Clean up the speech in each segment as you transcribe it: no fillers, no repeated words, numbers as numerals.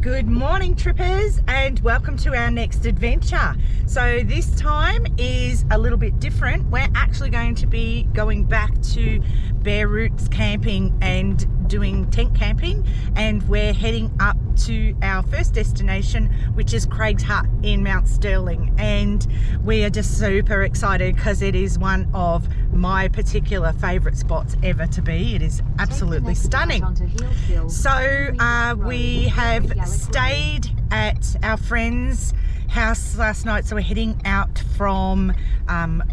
Good morning, trippers, and welcome to our next adventure. So this time is a little bit different. We're actually going to be going back to Bare Roots camping and doing tent camping, and we're heading up to our first destination, which is Craig's Hut in Mount Sterling, and we are just super excited because it is one of my particular favorite spots ever to be. It is absolutely stunning. So we have stayed at our friend's house last night, so we're heading out from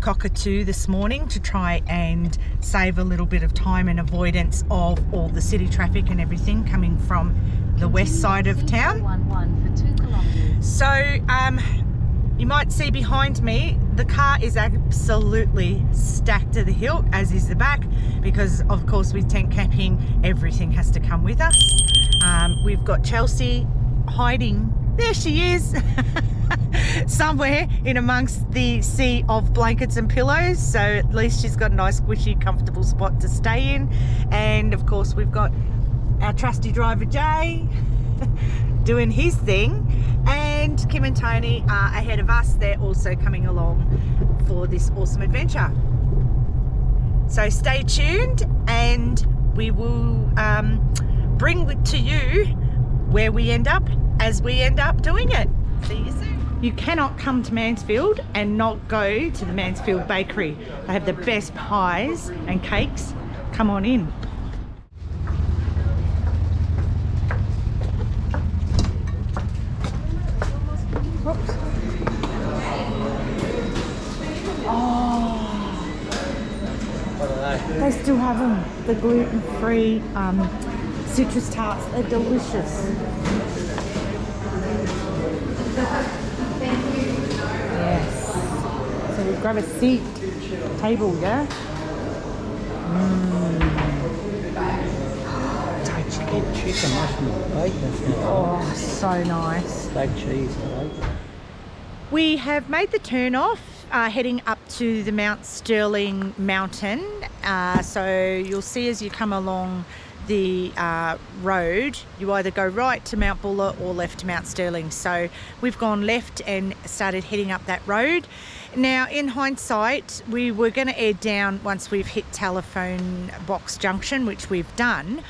Cockatoo this morning to try and save a little bit of time and avoidance of all the city traffic and everything coming from the west side of town. So you might see behind me, the car is absolutely stacked to the hilt, as is the back, because of course with tent camping everything has to come with us. We've got Chelsea hiding, there she is, somewhere in amongst the sea of blankets and pillows, so at least she's got a nice squishy comfortable spot to stay in. And of course we've got our trusty driver Jay doing his thing, and Kim and Tony are ahead of us. They're also coming along for this awesome adventure, so stay tuned and we will bring to you where we end up as we end up doing it. See you soon. You cannot come to Mansfield and not go to the Mansfield Bakery. They have the best pies and cakes. Come on in. Whoops. Oh, What are they? they still have them. The gluten-free citrus tarts. They're delicious. Yes. So we'll grab a seat, table, yeah? Thai chicken. Chicken, mushroom, bacon. Oh, so nice. Baked cheese, right? We have made the turn off, heading up to the Mount Sterling mountain. So you'll see as you come along the road, you either go right to Mount Buller or left to Mount Sterling. So we've gone left and started heading up that road. Now in hindsight, we were going to head down once we've hit Telephone Box Junction, which we've done,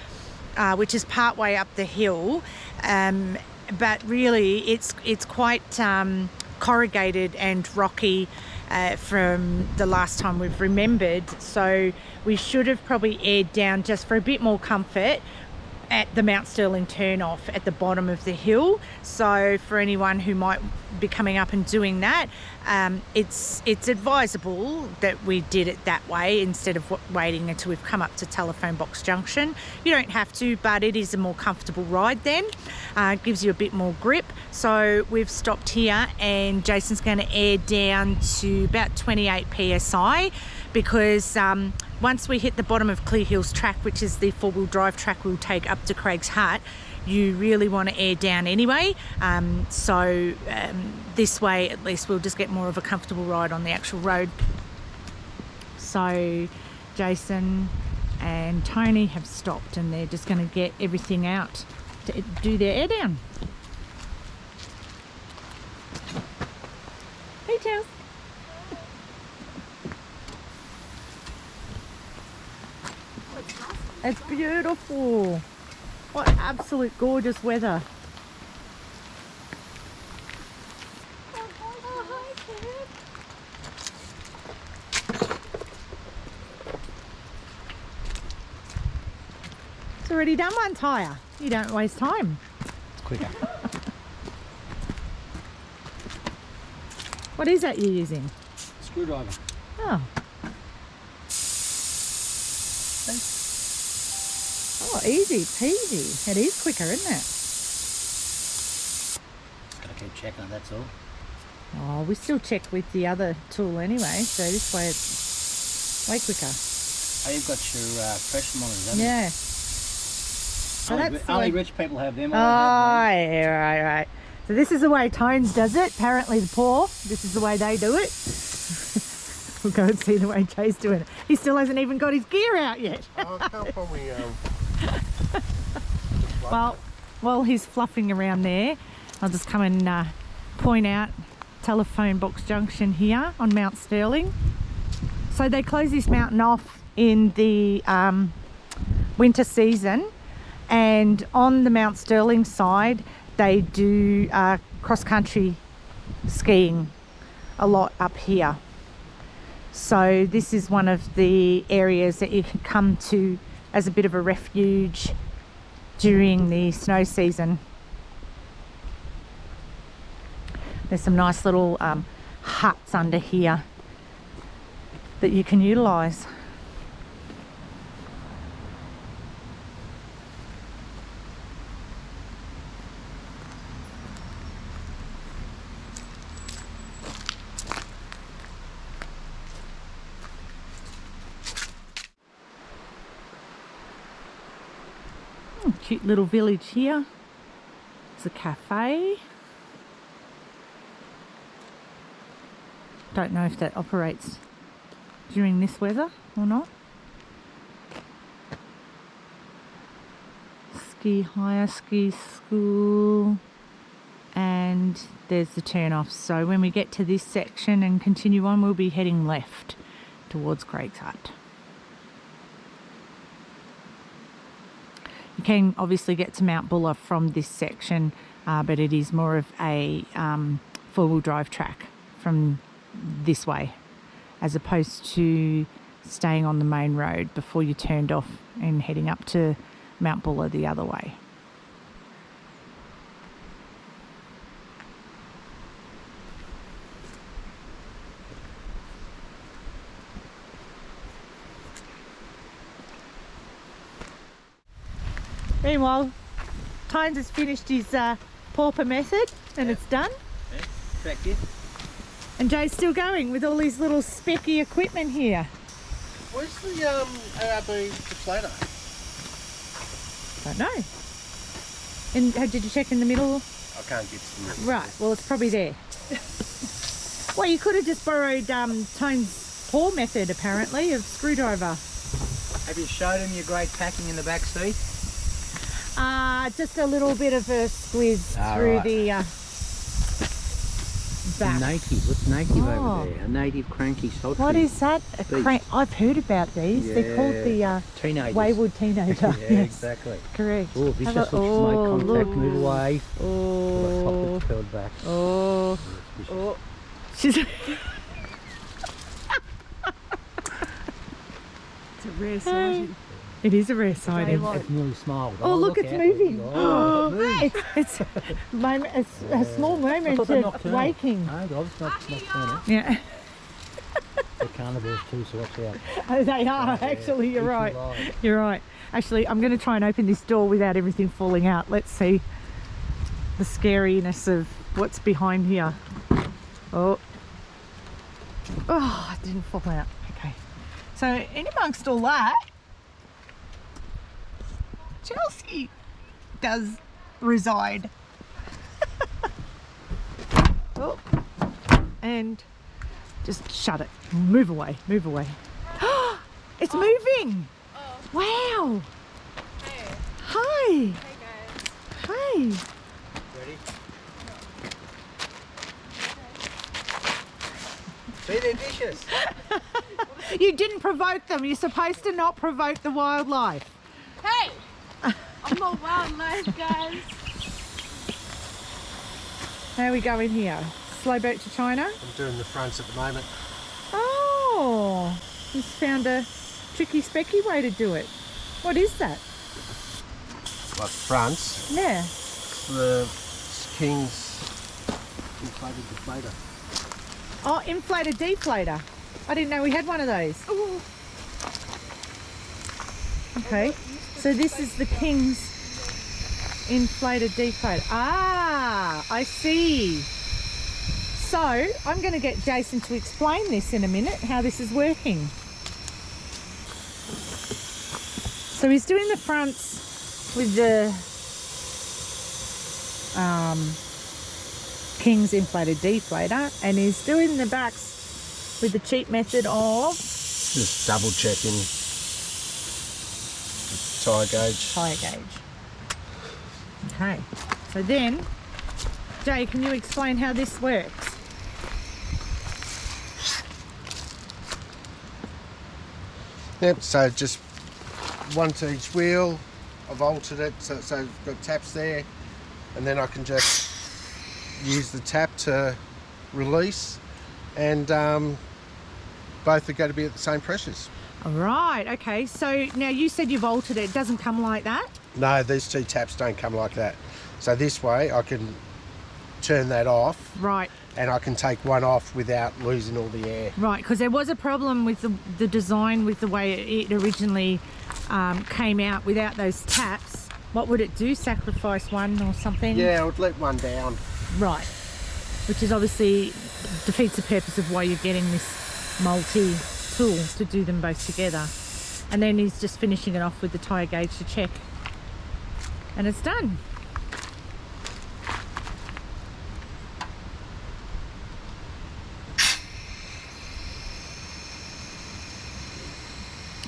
which is part way up the hill, but really it's quite corrugated and rocky from the last time we've remembered, so we should have probably aired down just for a bit more comfort at the Mount Sterling turn off at the bottom of the hill. So for anyone who might be coming up and doing that, it's advisable that we did it that way instead of waiting until we've come up to Telephone Box Junction. You don't have to, but it is a more comfortable ride then. It gives you a bit more grip. So we've stopped here and Jason's going to air down to about 28 psi, because once we hit the bottom of Clear Hills track, which is the four-wheel drive track we'll take up to Craig's Hut, you really want to air down anyway. So this way at least we'll just get more of a comfortable ride on the actual road. So Jason and Tony have stopped and they're just going to get everything out to do their air down. Hey Chels. It's beautiful. What absolute gorgeous weather. It's already done one tyre. You don't waste time. It's quicker. What is that you're using? Screwdriver. Oh. Oh, easy peasy. It is quicker, isn't it? Just gotta keep checking it, that's all. Oh, we still check with the other tool anyway, so this way it's way quicker. Oh, you've got your pressure monitors, haven't you? Yeah. So Only rich people have them. Oh, yeah, right. So this is the way Tones does it. Apparently the poor, this is the way they do it. We'll go and see the way Jay's doing it. He still hasn't even got his gear out yet. Oh, I can't probably Well, while he's fluffing around there, I'll just come and point out telephone box junction here on Mount Sterling. So they close this mountain off in the winter season, and on the Mount Sterling side they do cross-country skiing a lot up here. So this is one of the areas that you can come to as a bit of a refuge during the snow season. There's some nice little huts under here that you can utilise. Cute little village here. It's a cafe. Don't know if that operates during this weather or not. Ski hire, ski school, and there's the turn off. So when we get to this section and continue on, we'll be heading left towards Craig's Hut. You can obviously get to Mount Buller from this section, but it is more of a four-wheel drive track from this way, as opposed to staying on the main road before you turned off and heading up to Mount Buller the other way. Meanwhile, Tynes has finished his pauper method and it's done. Yeah, effective. And Jay's still going with all his little specky equipment here. Where's the ARB deflator? Don't know. And did you check in the middle? I can't get to the middle. Right, well it's probably there. Well, you could have just borrowed Tynes' paw method apparently of screwdriver. Have you showed him your great packing in the back seat? Just a little bit of a squeeze through the back. Native. What's native Oh. over there? A native cranky saltry. What is that? I've heard about these. They're called the teenagers. wayward teenager. Yeah, Yes, exactly. correct. Oh, this Have just a- looks to make oh, contact, look. move away. Oh, Pop it curled back. oh, Vicious. oh. She's. It's a rare sighting. It is a rare sighting. It nearly smiled. Oh, look, it's out. moving. Oh, it moved. It's a small moment thought they're of nocturnal. waking. No, I was not nocturnal. Yeah. They're carnivores too, so watch out. Oh, they are, actually, you're right. You're right. Actually, I'm going to try and open this door without everything falling out. Let's see the scariness of what's behind here. Oh. Oh, it didn't fall out. Okay. So, in amongst all that, Chelsea does reside. Oh. And just shut it. Move away. Move away. It's moving. Oh, Wow. hey. Hi. Hey guys. Hi. Ready? See, they're vicious. You didn't provoke them. You're supposed to not provoke the wildlife. Hey! I'm not wildlife, guys. How are we going here? Slow boat to China? I'm doing the fronts at the moment. Oh, he's found a tricky specky way to do it. What is that? Like fronts. Yeah. It's the King's inflated deflator. Oh, inflator deflator. I didn't know we had one of those. Ooh. Okay, so this is the King's inflated deflator. Ah, I see. So I'm going to get Jason to explain this in a minute, how this is working. So he's doing the fronts with the King's inflated deflator, and he's doing the backs with the cheap method of Just double checking the tyre gauge. tyre gauge. Okay, so then, Jay, can you explain how this works? Yep, so just one to each wheel. I've altered it so I've got taps there, and then I can just use the tap to release, and both are going to be at the same pressures. All right, okay, so now you said you've altered it. It doesn't come like that? No, these two taps don't come like that. So this way I can turn that off. Right. And I can take one off without losing all the air. Right, because there was a problem with the design, with the way it originally came out without those taps. What would it do? Sacrifice one or something? Yeah, I would let one down. Right, which is obviously defeats the purpose of why you're getting this multi-tool to do them both together. And then he's just finishing it off with the tyre gauge to check. And it's done.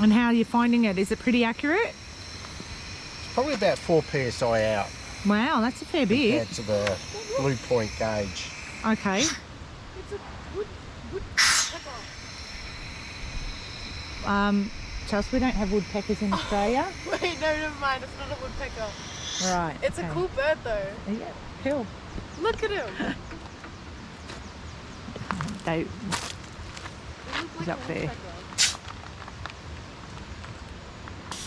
And how are you finding it? Is it pretty accurate? It's probably about 4 psi out. Wow, that's a fair bit. Compared to the blue point gauge. Okay. It's a woodpecker. Chelsea, we don't have woodpeckers in Australia. Wait, no, never mind. It's not a woodpecker. Right. It's okay. a cool bird though. Yeah, cool. Look at him. They, He looks He's like up a there. woodpecker.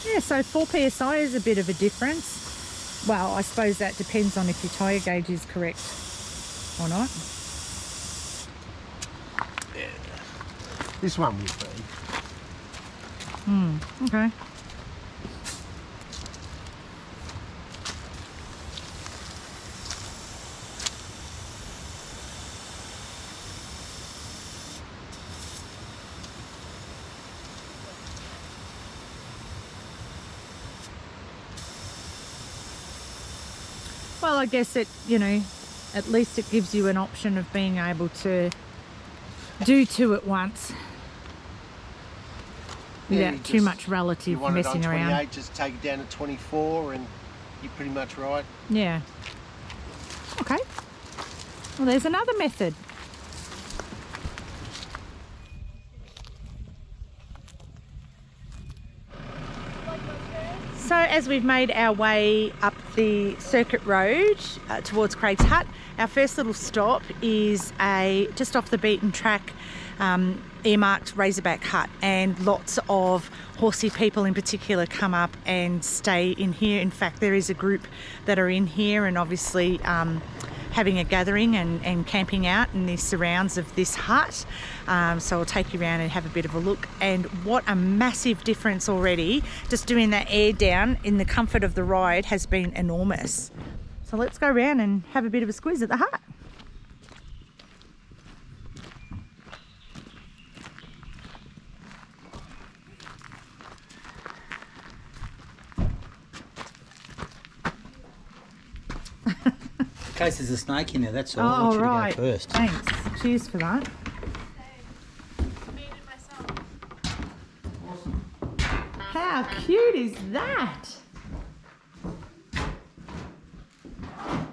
yeah, so 4 psi is a bit of a difference. Well, I suppose that depends on if your tyre gauge is correct or not. This one would be. Okay. Well, I guess it, you know, at least it gives you an option of being able to do 2 at once Yeah, without too much relative You want it messing on around. 28, just take it down to 24 and you're pretty much right. Yeah. Okay. Well, there's another method. So as we've made our way up the circuit road towards Craig's Hut, our first little stop is just off the beaten track earmarked Razorback Hut, and lots of horsey people in particular come up and stay in here. In fact, there is a group that are in here and obviously having a gathering and camping out in the surrounds of this hut. So I'll take you around and have a bit of a look. And what a massive difference already. Just doing that air down in the comfort of the ride has been enormous. So let's go around and have a bit of a squeeze at the hut. In case there's a snake in there, that's all. I want you to go first. Thanks. Cheers for that. Made it myself. How cute is that?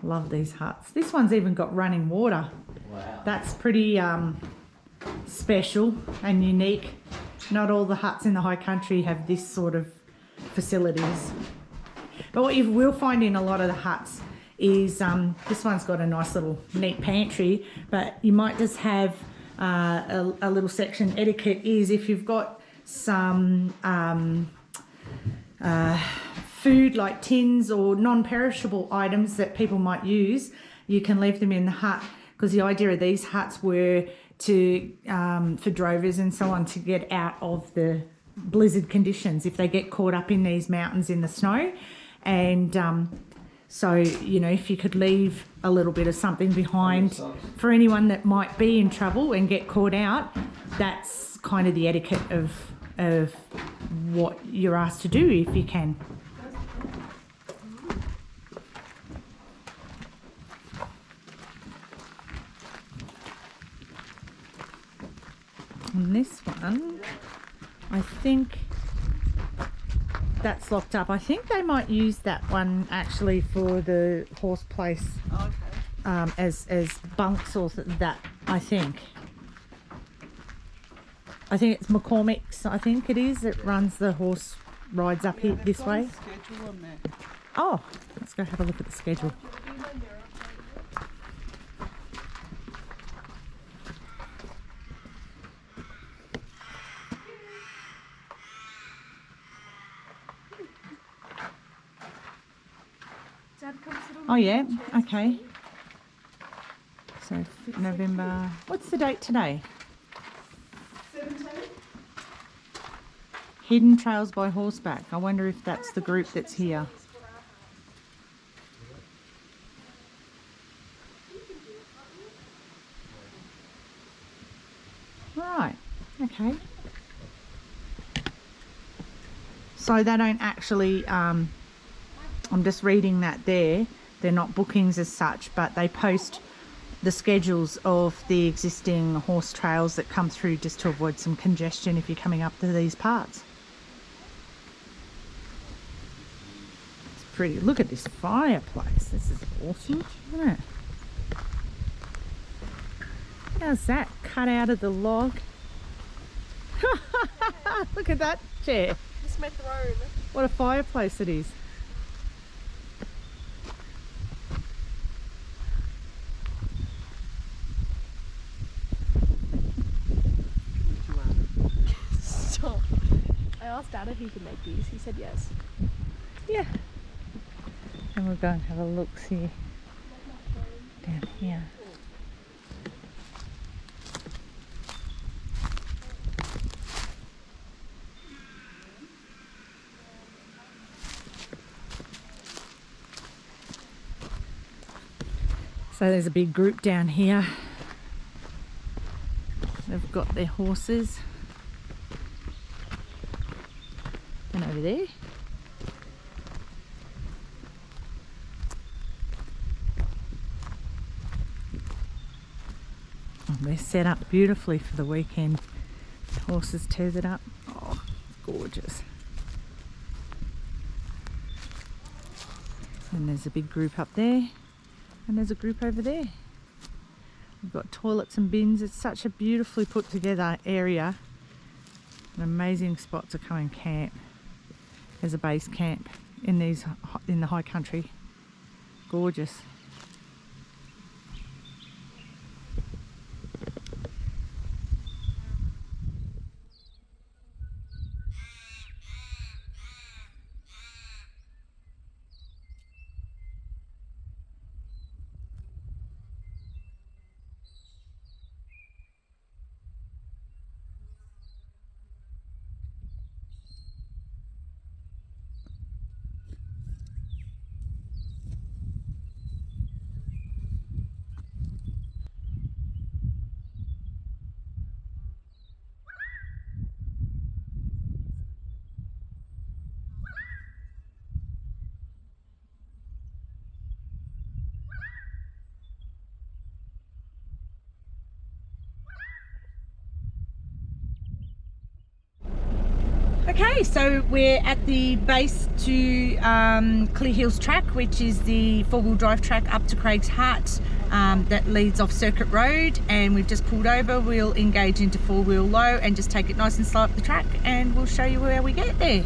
Love these huts. This one's even got running water. Wow. That's pretty special and unique. Not all the huts in the high country have this sort of facilities. But what you will find in a lot of the huts is this one's got a nice little neat pantry, but you might just have a little section. Etiquette is if you've got some food like tins or non-perishable items that people might use, you can leave them in the hut, because the idea of these huts were to for drovers and so on to get out of the blizzard conditions if they get caught up in these mountains in the snow. And so, you know, if you could leave a little bit of something behind for anyone that might be in trouble and get caught out, that's kind of the etiquette of what you're asked to do if you can. And this one, I think that's locked up. I think they might use that one actually for the horse place as bunks or that. I think it's McCormick's. I think it is. It runs the horse rides up here this way. Schedule on there. Oh, let's go have a look at the schedule. Oh yeah, okay. So November, what's the date today? 17. Hidden Trails by Horseback. I wonder if that's the group that's here. Right, okay. So they don't actually, I'm just reading that there. They're not bookings as such, but they post the schedules of the existing horse trails that come through just to avoid some congestion if you're coming up to these parts. It's pretty. Look at this fireplace. This is awesome, isn't it? How's that cut out of the log? Look at that chair. It's my throne. What a fireplace it is. Stop. I asked Dad if he could make these. He said yes. Yeah. And we'll go and have a look, see down here. So there's a big group down here. They've got their horses. And over there. Oh, they're set up beautifully for the weekend. The horses tethered up. Oh, it's gorgeous. And there's a big group up there. And there's a group over there. We've got toilets and bins. It's such a beautifully put together area. An amazing spot to come and camp as a base camp in the high country. Gorgeous. Okay, so we're at the base to Clear Hills track, which is the four-wheel drive track up to Craig's Hut that leads off Circuit Road, and we've just pulled over. We'll engage into four-wheel low and just take it nice and slow up the track, and we'll show you where we get there.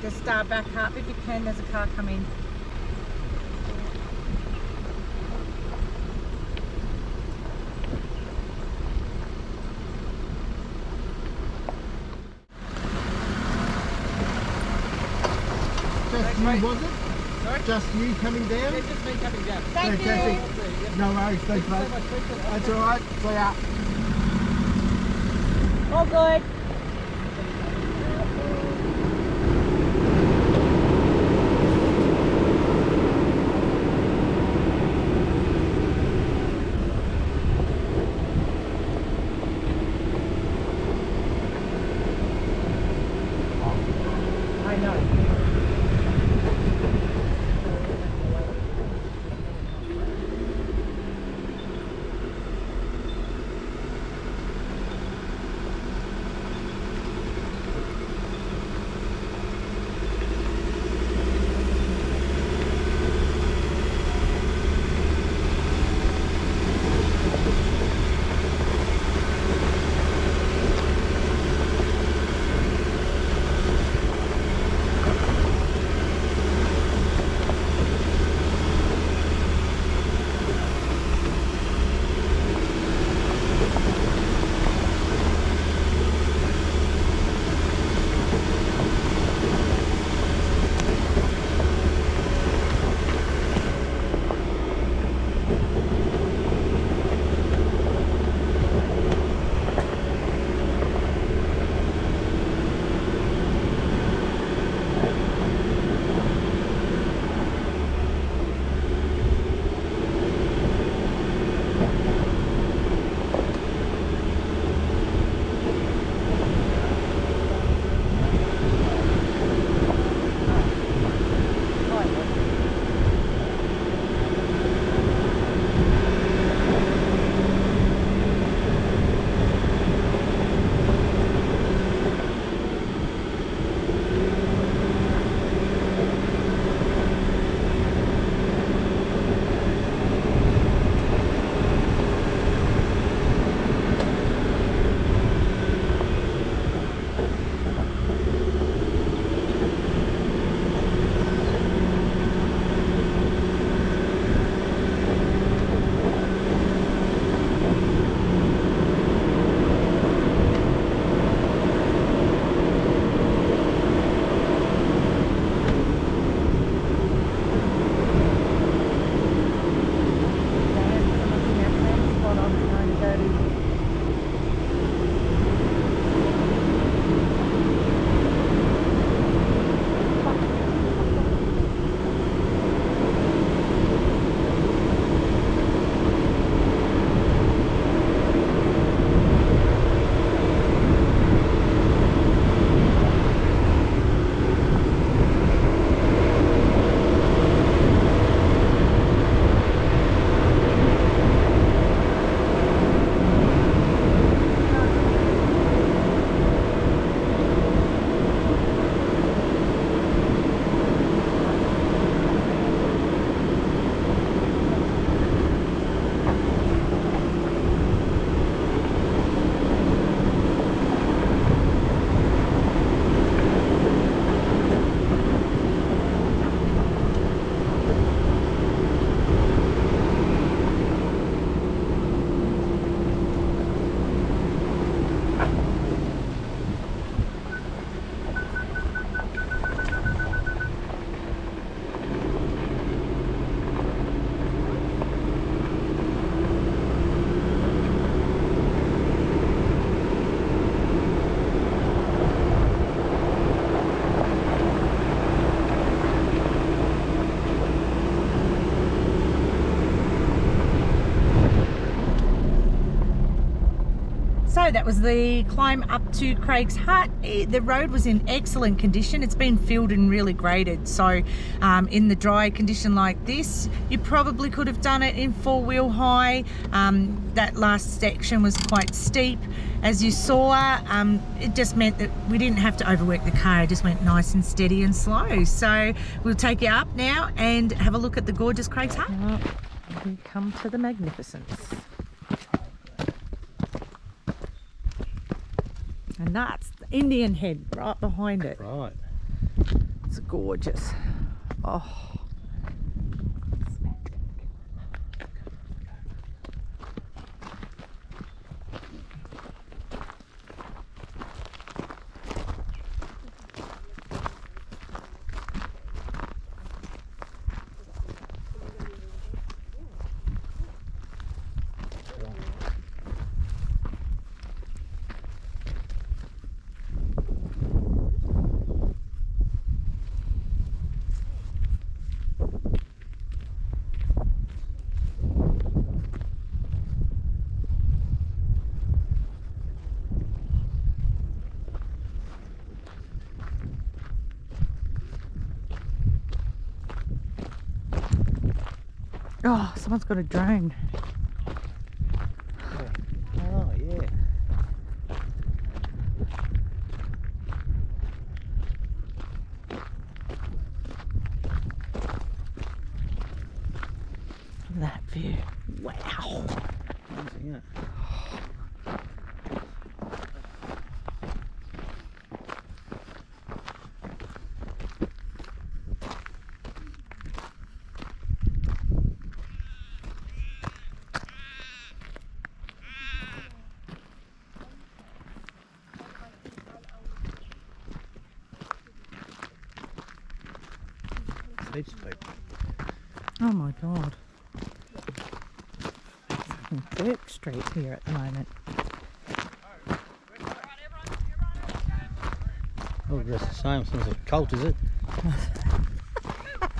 Just back up if you can. There's a car coming. Just you, was it? Sorry? Just you coming down? Yeah, just me coming down. Thank Fantastic. you. No worries, thanks Thank you mate. so much, appreciate it. That's alright, see ya. All good. I know. So that was the climb up to Craig's Hut. The road was in excellent condition. It's been filled and really graded. So in the dry condition like this, you probably could have done it in four-wheel high. That last section was quite steep. As you saw, it just meant that we didn't have to overwork the car. It just went nice and steady and slow. So we'll take you up now and have a look at the gorgeous Craig's Hut. Well, we come to the magnificence. And that's the Indian Head right behind it. Right. is gorgeous. Oh. Oh, someone's got a drone. Oh, yeah. Look at that view. Wow. Amazing, isn't it? Heaps of people. Oh my god. Dirt street here at the moment. All dressed the same, sounds like a cult, is it?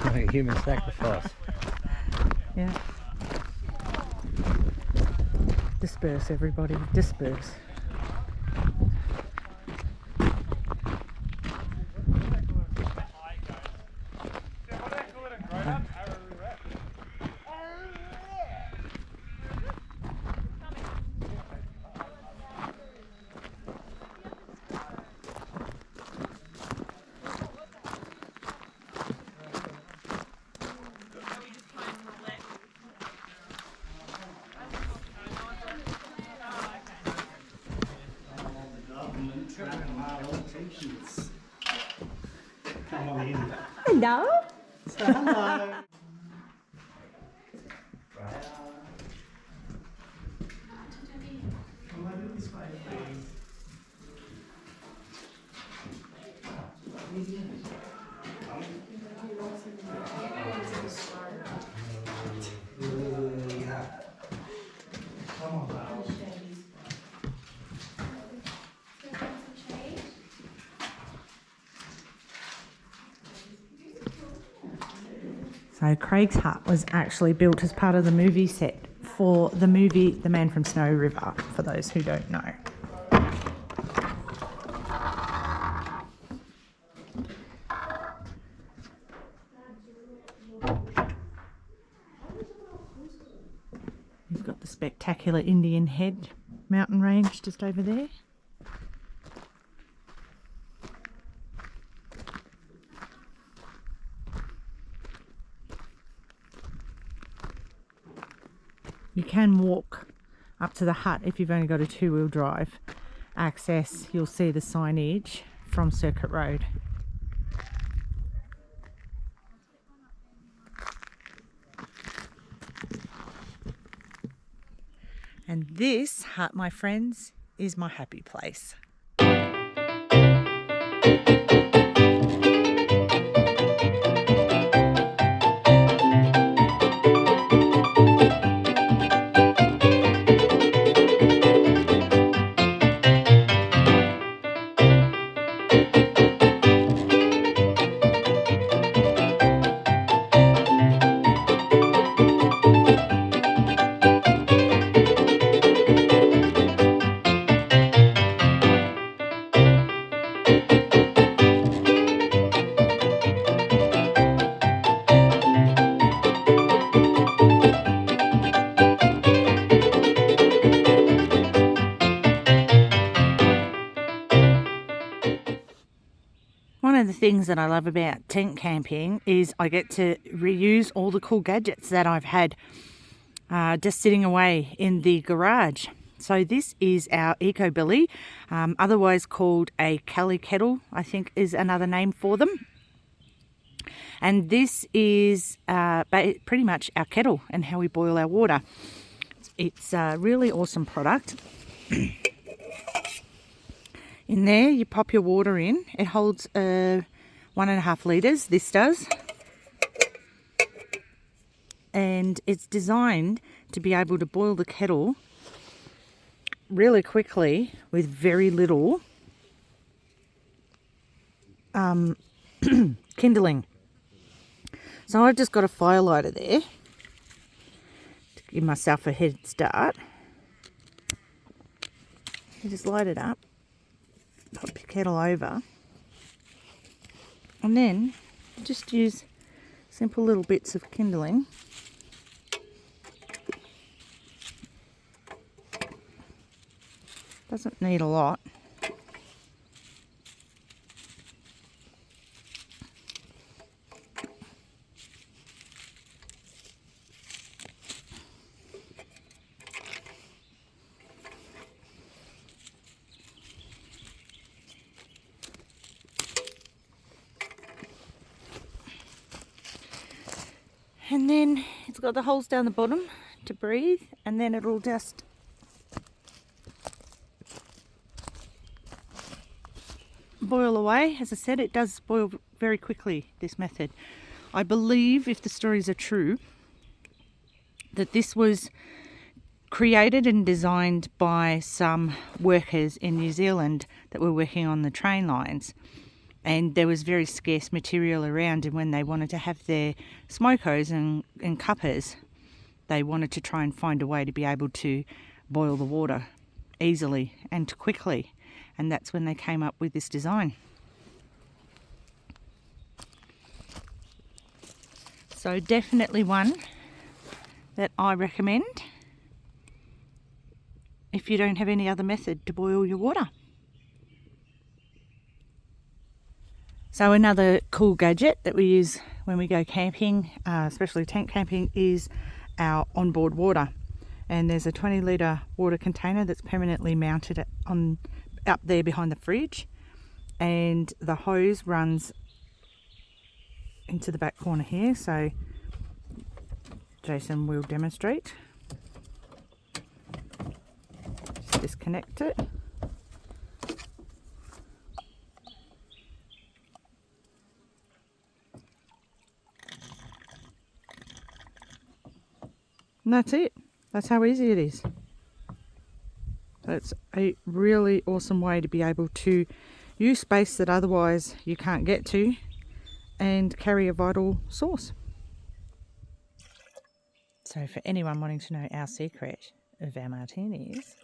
Like a human sacrifice. Yeah. Disperse, everybody. Disperse. Hello. Hello. So Craig's hut was actually built as part of the movie set for the movie The Man from Snowy River, for those who don't know. You've got the spectacular Indian Head mountain range just over there. You can walk up to the hut if you've only got a two-wheel drive access. You'll see the signage from Circuit Road. And this hut, my friends, is my happy place. One of the things that I love about tent camping is I get to reuse all the cool gadgets that I've had just sitting away in the garage. So this is our Eco Billy, otherwise called a Cali Kettle, I think is another name for them. And this is pretty much our kettle and how we boil our water. It's a really awesome product. In there, you pop your water in. It holds 1.5 litres, this does. And it's designed to be able to boil the kettle really quickly with very little kindling. So I've just got a firelighter there to give myself a head start. You just light it up, pop your kettle over, and then just use simple little bits of kindling. Doesn't need a lot. And then it's got the holes down the bottom to breathe, and then it'll just boil away. As I said, it does boil very quickly, this method. I believe, if the stories are true, that this was created and designed by some workers in New Zealand that were working on the train lines. And there was very scarce material around, and when they wanted to have their smokers and cuppers, they wanted to try and find a way to be able to boil the water easily and quickly. And that's when they came up with this design. So definitely one that I recommend if you don't have any other method to boil your water. So another cool gadget that we use when we go camping, especially tent camping, is our onboard water. And there's a 20 litre water container that's permanently mounted up there behind the fridge, and the hose runs into the back corner here. So Jason will demonstrate. Just disconnect it. And that's it. That's how easy it is. So it's a really awesome way to be able to use space that otherwise you can't get to and carry a vital source. So for anyone wanting to know our secret of our martinis,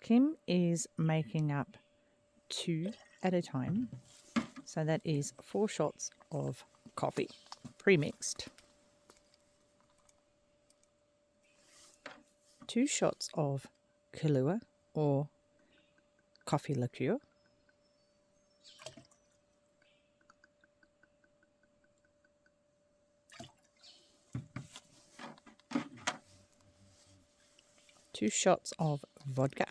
Kim is making up 2 at a time. So that is 4 shots of coffee, pre-mixed. 2 shots of Kahlua or coffee liqueur. 2 shots of vodka.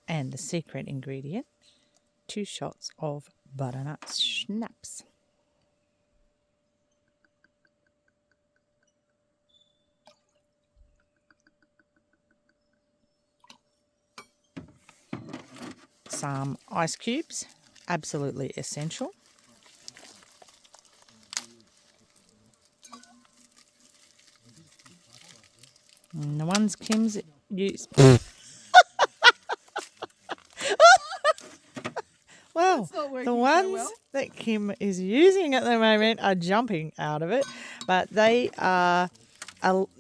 And the secret ingredient, 2 shots of butternut schnapps. Some ice cubes, absolutely essential. And the ones Kim's used. Well, the ones that Kim is using at the moment are jumping out of it, but they are,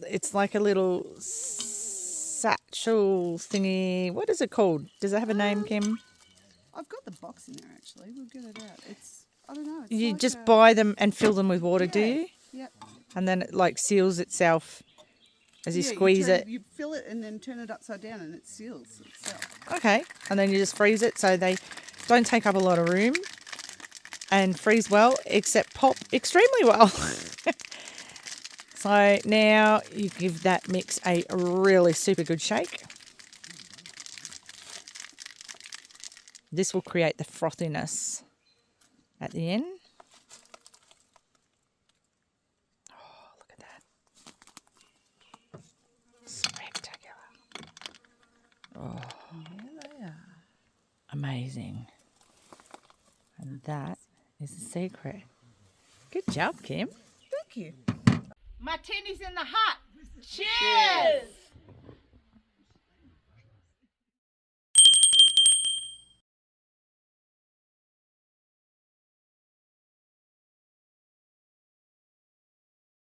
it's like a little satchel thingy. What is it called? Does it have a name, Kim? I've got the box in there actually. We'll get it out. It's, I don't know. It's You like just buy them and fill them with water, do you? Yep. And then it like seals itself as you squeeze it. You fill it and then turn it upside down and it seals itself. Okay, and then you just freeze it so they don't take up a lot of room. and freeze well, except pop extremely well. So now you give that mix a really super good shake. This will create the frothiness at the end. Oh, look at that. Spectacular. Oh, Yeah, they are. amazing. And that is the secret. Good job, Kim. Thank you. Martini's in the hut. Cheers!